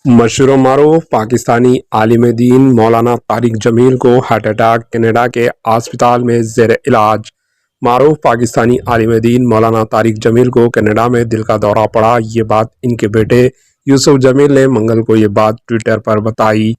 मशहूर मारूफ पाकिस्तानी आलिम दीन मौलाना तारिक जमील को हार्ट अटैक कनाडा के अस्पताल में ज़ेर इलाज। मारूफ पाकिस्तानी आलिम दीन मौलाना तारिक जमील को कनाडा में दिल का दौरा पड़ा। ये बात इनके बेटे यूसुफ जमील ने मंगल को ये बात ट्विटर पर बताई।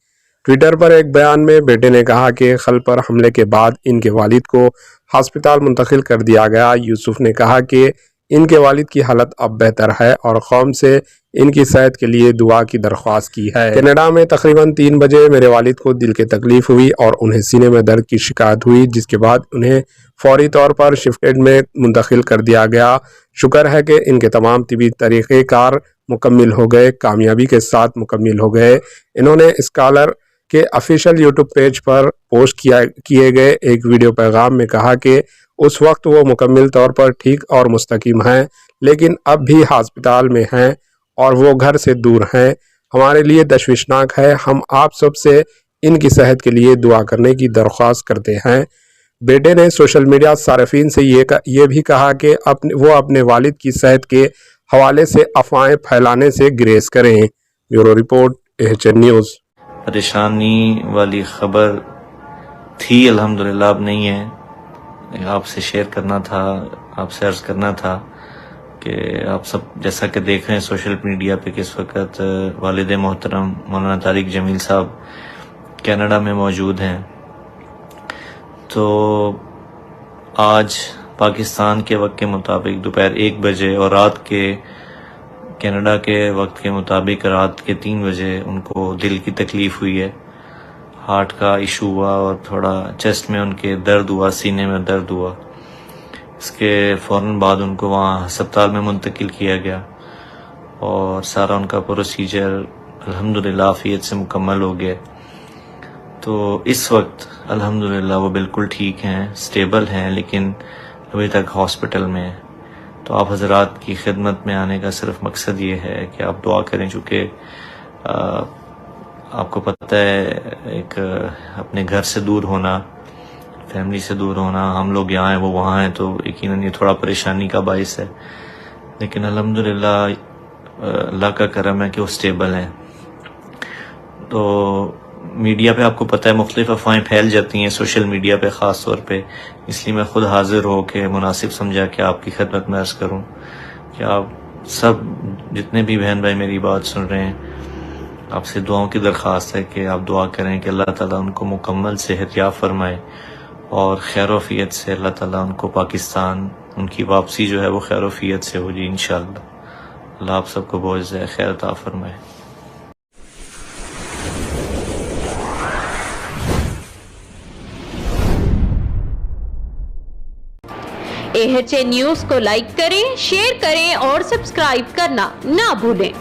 ट्विटर पर एक बयान में बेटे ने कहा कि खल पर हमले के बाद इनके वालिद को हस्पताल मुंतकिल कर दिया गया। यूसुफ ने कहा कि इनके वालिद की हालत अब बेहतर है और कौम से इनकी सेहत के लिए दुआ की दरख्वास्त की है। कनाडा में तकरीबन 3 बजे मेरे वालिद को दिल की तकलीफ हुई और उन्हें सीने में दर्द की शिकायत हुई, जिसके बाद उन्हें फौरी तौर पर शिफ्टेड में मुंतकिल कर दिया गया। शुक्र है कि इनके तमाम तिबी तरीक़ेकार मुकम्मिल हो गए, कामयाबी के साथ मुकम्मिल हो गए। इन्होंने स्कॉलर के ऑफिशियल यूट्यूब पेज पर पोस्ट किए गए एक वीडियो पैगाम में कहा कि उस वक्त वो मुकम्मिल तौर पर ठीक और मुस्तकीम हैं, लेकिन अब भी हस्पताल में हैं और वो घर से दूर हैं। हमारे लिए तशवीशनाक है। हम आप सब से इनकी सेहत के लिए दुआ करने की दरख्वास्त करते हैं। बेटे ने सोशल मीडिया सार्फिन से ये भी कहा कि वो अपने वालिद की सेहत के हवाले से अफवाहें फैलाने से गुरेज करें। Bureau report, AHN news. परेशानी वाली खबर थी, अल्हम्दुलिल्लाह अब नहीं है। आपसे शेयर करना था, आपसे अर्ज करना था कि आप सब जैसा कि देख रहे हैं सोशल मीडिया पे कि इस वक्त वालिद मोहतरम मौलाना तारिक जमील साहब कनाडा में मौजूद हैं। तो आज पाकिस्तान के वक्त के मुताबिक दोपहर 1 बजे और रात के कनाडा के वक्त के मुताबिक रात के 3 बजे उनको दिल की तकलीफ हुई है, हार्ट का इशू हुआ और थोड़ा चेस्ट में उनके दर्द हुआ, सीने में दर्द हुआ। इसके फ़ौरन बाद उनको वहाँ अस्पताल में मुंतकिल किया गया और सारा उनका प्रोसीजर अल्हम्दुलिल्लाह आफियत से मुकम्मल हो गया। तो इस वक्त अल्हम्दुलिल्लाह वो बिल्कुल ठीक हैं, स्टेबल हैं, लेकिन अभी तक हॉस्पिटल में हैं। तो आप हजरात की खिदमत में आने का सिर्फ मकसद ये है कि आप दुआ करें, चूँकि आपको पता है एक अपने घर से दूर होना, फैमिली से दूर होना, हम लोग यहाँ हैं वो वहाँ हैं, तो यकीनन ये थोड़ा परेशानी का बाइस है। लेकिन अल्हम्दुलिल्लाह अल्लाह का करम है कि वो स्टेबल हैं। तो मीडिया पे आपको पता है मुख्तलिफ अफवाहें फैल जाती हैं सोशल मीडिया पे ख़ास तौर पे, इसलिए मैं ख़ुद हाजिर हो के मुनासिब समझा कि आपकी खिदमत में अर्ज़ करूँ कि आप सब जितने भी बहन भाई मेरी बात सुन रहे हैं, आपसे दुआओं की दरख्वास्त है कि आप दुआ करें कि अल्लाह ताला उनको मुकम्मल सेहत याब फरमाए और खैर वफ़ियत से अल्लाह ताला उनको पाकिस्तान उनकी वापसी जो है वो खैर वफ़ियत से हो जी इंशाअल्लाह। अल्लाह आप सबको बहुत खैर अता फरमाए। AHN न्यूज़ को लाइक करें, शेयर करें और सब्सक्राइब करना ना भूलें।